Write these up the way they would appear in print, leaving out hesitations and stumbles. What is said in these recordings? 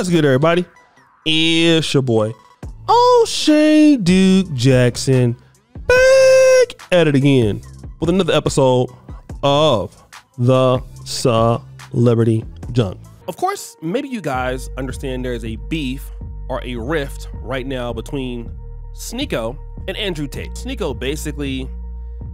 What's good, everybody? It's your boy, O'Shea Duke Jackson, back at it again with another episode of the Celebrity Junk. Of course, maybe you guys understand there's a beef or a rift right now between Sneako and Andrew Tate. Sneako basically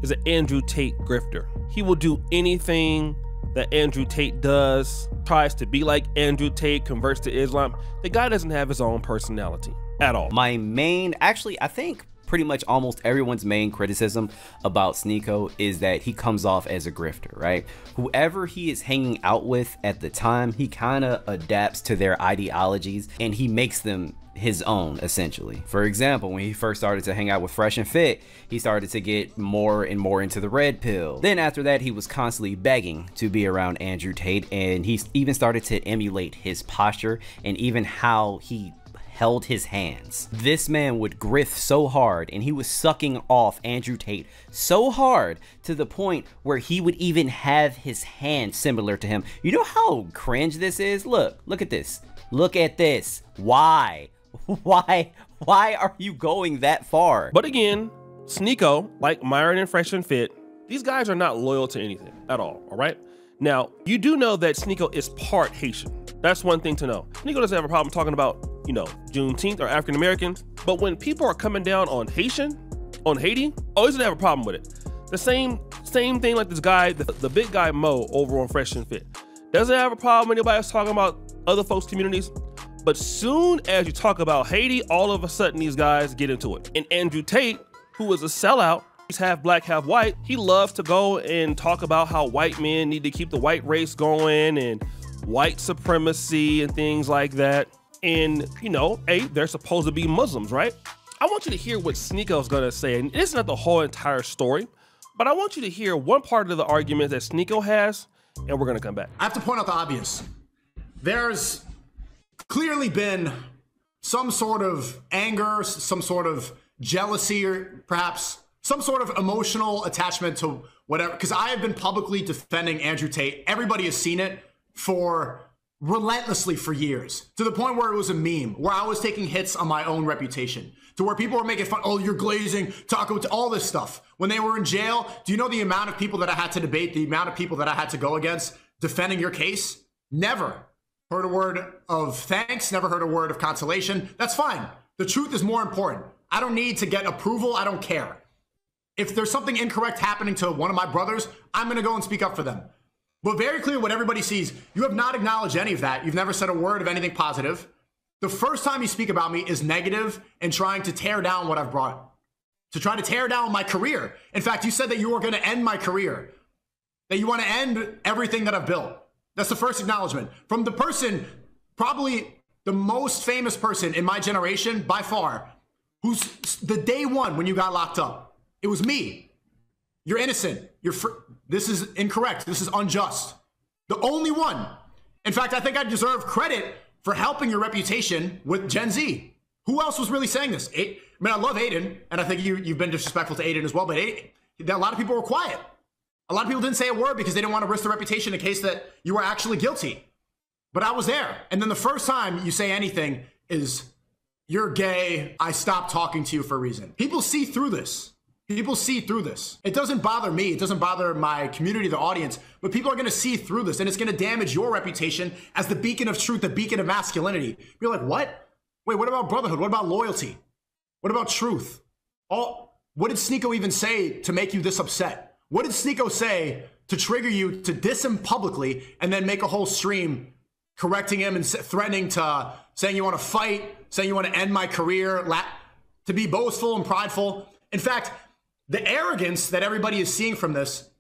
is an Andrew Tate grifter. He will do anything that Andrew Tate does, tries to be like Andrew Tate, converts to Islam. The guy doesn't have his own personality at all. My main, actually, I think pretty much almost everyone's main criticism about Sneako is that he comes off as a grifter, right? Whoever he is hanging out with at the time, he kind of adapts to their ideologies and he makes them his own, essentially. For example, when he first started to hang out with Fresh and Fit, he started to get more and more into the red pill. Then after that, he was constantly begging to be around Andrew Tate, and he even started to emulate his posture and even how he held his hands. This man would grift so hard, and he was sucking off Andrew Tate so hard to the point where he would even have his hand similar to him. You know how cringe this is? Look at this. Look at this. Why? Why are you going that far? But again, Sneako, like Myron and Fresh and Fit, these guys are not loyal to anything at all right? Now, you do know that Sneako is part Haitian. That's one thing to know. Sneako doesn't have a problem talking about, you know, Juneteenth or African Americans, but when people are coming down on Haiti, oh, he doesn't have a problem with it. The same thing like this guy, the big guy Mo over on Fresh and Fit. Doesn't have a problem with anybody else talking about other folks' communities. But soon as you talk about Haiti, all of a sudden these guys get into it. And Andrew Tate, who is a sellout, he's half black, half white. He loves to go and talk about how white men need to keep the white race going and white supremacy and things like that. And, you know, hey, they're supposed to be Muslims, right? I want you to hear what Sneako's gonna say. And it's not the whole entire story, but I want you to hear one part of the argument that Sneako has, and we're gonna come back. I have to point out the obvious. There's clearly been some sort of anger, some sort of jealousy, or perhaps some sort of emotional attachment to whatever, because I have been publicly defending Andrew Tate. Everybody has seen it relentlessly for years, to the point where it was a meme, where I was taking hits on my own reputation, to where people were making fun, oh, you're glazing, Taco, all this stuff. When they were in jail, do you know the amount of people that I had to debate, the amount of people that I had to go against defending your case? Never heard a word of thanks, never heard a word of consolation. That's fine. The truth is more important. I don't need to get approval. I don't care. If there's something incorrect happening to one of my brothers, I'm going to go and speak up for them. But very clear what everybody sees, you have not acknowledged any of that. You've never said a word of anything positive. The first time you speak about me is negative and trying to tear down what I've brought, to try to tear down my career. In fact, you said that you were going to end my career, that you want to end everything that I've built. That's the first acknowledgement from the person, probably the most famous person in my generation by far, who's the day one when you got locked up. It was me. You're innocent. This is incorrect. This is unjust. The only one. In fact, I think I deserve credit for helping your reputation with Gen Z. Who else was really saying this? I mean, I love Aiden, and I think you've been disrespectful to Aiden as well, but a lot of people were quiet. A lot of people didn't say a word because they didn't want to risk their reputation in case that you were actually guilty. But I was there. And then the first time you say anything is, you're gay, I stopped talking to you for a reason. People see through this. People see through this. It doesn't bother me. It doesn't bother my community, the audience, but people are going to see through this, and it's going to damage your reputation as the beacon of truth, the beacon of masculinity. You're like, what? Wait, what about brotherhood? What about loyalty? What about truth? What did Sneako even say to make you this upset? What did Sneako say to trigger you to diss him publicly and then make a whole stream correcting him and threatening to, saying you want to fight, saying you want to end my career, to be boastful and prideful? In fact, the arrogance that everybody is seeing from this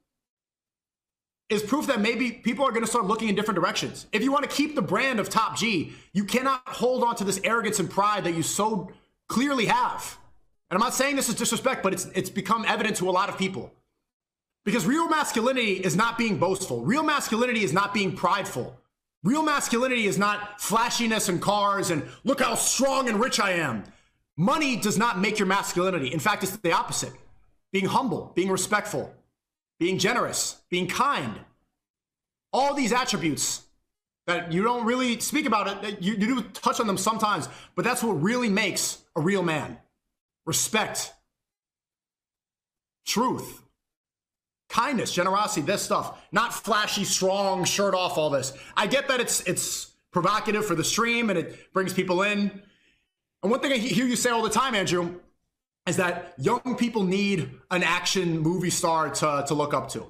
is proof that maybe people are going to start looking in different directions. If you want to keep the brand of Top G, you cannot hold on to this arrogance and pride that you so clearly have. And I'm not saying this is disrespect, but it's become evident to a lot of people. Because real masculinity is not being boastful. Real masculinity is not being prideful. Real masculinity is not flashiness and cars and look how strong and rich I am. Money does not make your masculinity. In fact, it's the opposite. Being humble, being respectful, being generous, being kind. All these attributes that you don't really speak about it. That you do touch on them sometimes, but that's what really makes a real man. Respect, truth, kindness, generosity, this stuff. Not flashy, strong, shirt off, all this. I get that it's provocative for the stream and it brings people in. And one thing I hear you say all the time, Andrew, is that young people need an action movie star to look up to.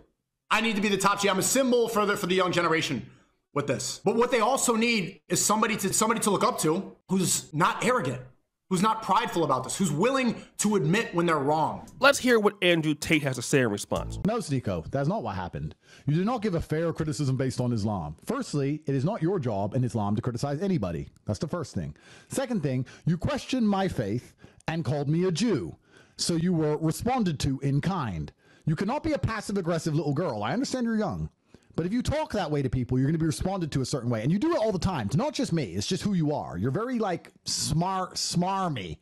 I need to be the top G. I'm a symbol for the young generation with this. But what they also need is somebody to look up to who's not arrogant, who's not prideful about this, who's willing to admit when they're wrong. Let's hear what Andrew Tate has to say in response. No, Sneako, that's not what happened. You did not give a fair criticism based on Islam. Firstly, it is not your job in Islam to criticize anybody. That's the first thing. Second thing, you questioned my faith and called me a Jew. So you were responded to in kind. You cannot be a passive-aggressive little girl. I understand you're young. But if you talk that way to people, you're going to be responded to a certain way. And you do it all the time. It's not just me. It's just who you are. You're very, like, smarmy,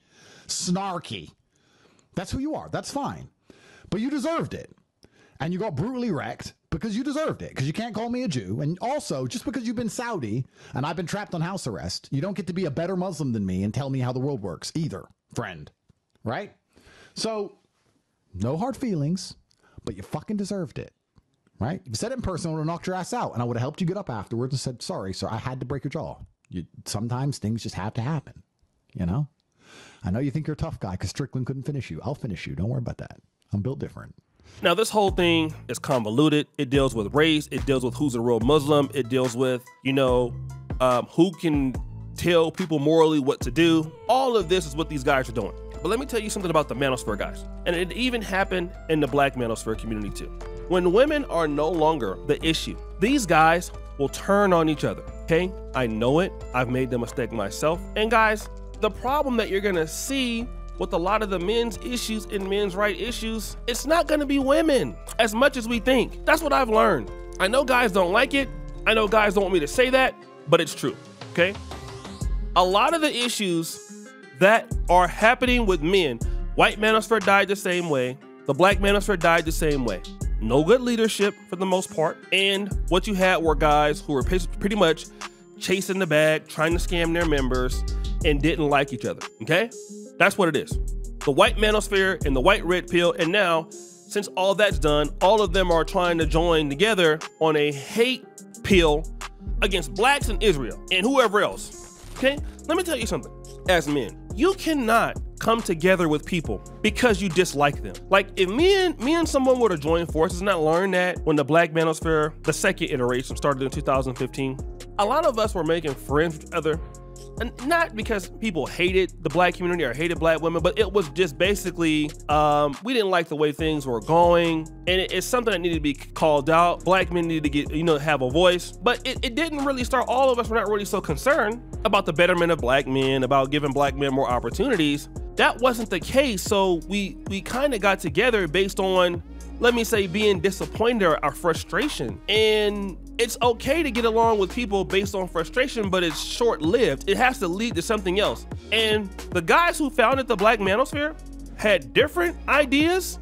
snarky. That's who you are. That's fine. But you deserved it. And you got brutally wrecked because you deserved it. Because you can't call me a Jew. And also, just because you've been Saudi and I've been trapped on house arrest, you don't get to be a better Muslim than me and tell me how the world works either, friend. Right? So, no hard feelings. But you fucking deserved it, right? If you said it in person, I would have knocked your ass out, and I would have helped you get up afterwards and said, sorry, sir, I had to break your jaw. Sometimes things just have to happen, you know? I know you think you're a tough guy because Strickland couldn't finish you. I'll finish you. Don't worry about that. I'm built different. Now, this whole thing is convoluted. It deals with race. It deals with who's a real Muslim. It deals with, you know, who can tell people morally what to do. All of this is what these guys are doing. But let me tell you something about the manosphere guys. And it even happened in the black manosphere community too. When women are no longer the issue, these guys will turn on each other, okay? I know it. I've made the mistake myself. And guys, the problem that you're gonna see with a lot of the men's issues and men's right issues, it's not gonna be women as much as we think. That's what I've learned. I know guys don't like it. I know guys don't want me to say that, but it's true, okay? A lot of the issues that are happening with men, white manosphere died the same way, the black manosphere died the same way. No good leadership for the most part, and what you had were guys who were pretty much chasing the bag, trying to scam their members, and didn't like each other, okay? That's what it is. The white manosphere and the white red pill, and now, since all that's done, all of them are trying to join together on a hate pill against blacks in Israel and whoever else, okay? Let me tell you something, as men, you cannot come together with people because you dislike them. Like if me and someone were to join forces, and I learned that when the black manosphere, the second iteration started in 2015, a lot of us were making friends with each other. And not because people hated the black community or hated black women, but it was just basically, we didn't like the way things were going. And it's something that needed to be called out. Black men needed to get, you know, have a voice. But it didn't really start, all of us were not really so concerned about the betterment of black men, about giving black men more opportunities. That wasn't the case. So we kind of got together based on, let me say, being disappointed or our frustration. And it's okay to get along with people based on frustration, but it's short-lived. It has to lead to something else. And the guys who founded the black manosphere had different ideas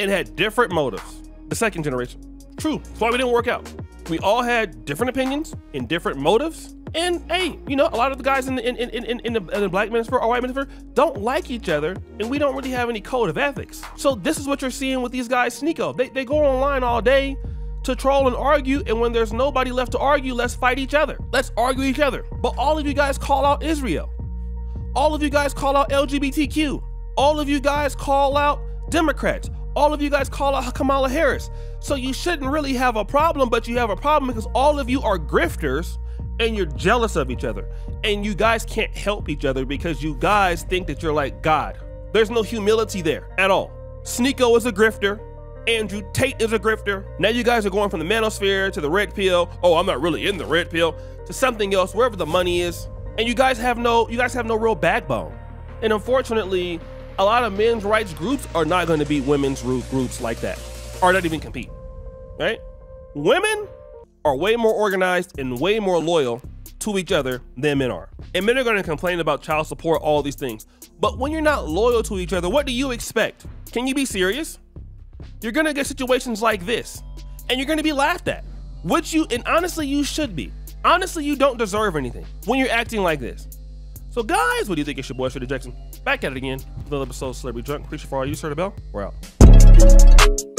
and had different motives. The second generation. True, that's why we didn't work out. We all had different opinions and different motives. And hey, you know, a lot of the guys in the black manosphere or white manosphere don't like each other, and we don't really have any code of ethics. So this is what you're seeing with these guys, Sneako. They go online all day to troll and argue, and when there's nobody left to argue, let's fight each other. Let's argue each other. But all of you guys call out Israel. All of you guys call out LGBTQ. All of you guys call out Democrats. All of you guys call out Kamala Harris. So you shouldn't really have a problem, but you have a problem because all of you are grifters and you're jealous of each other. And you guys can't help each other because you guys think that you're like God. There's no humility there at all. Sneako is a grifter. Andrew Tate is a grifter. Now you guys are going from the manosphere to the red pill. Oh, I'm not really in the red pill, to something else, wherever the money is. And you guys have no real backbone. And unfortunately, a lot of men's rights groups are not going to be women's groups like that, or not even compete, right? Women are way more organized and way more loyal to each other than men are. And men are going to complain about child support, all these things. But when you're not loyal to each other, what do you expect? Can you be serious? You're going to get situations like this, and you're going to be laughed at, which and honestly, you should be. Honestly, you don't deserve anything when you're acting like this. So guys, what do you think? It's your boy, Shady Jackson. Back at it again. Another episode of Celebrity Drunk. Appreciate for all you, Sir the Bell. We're out.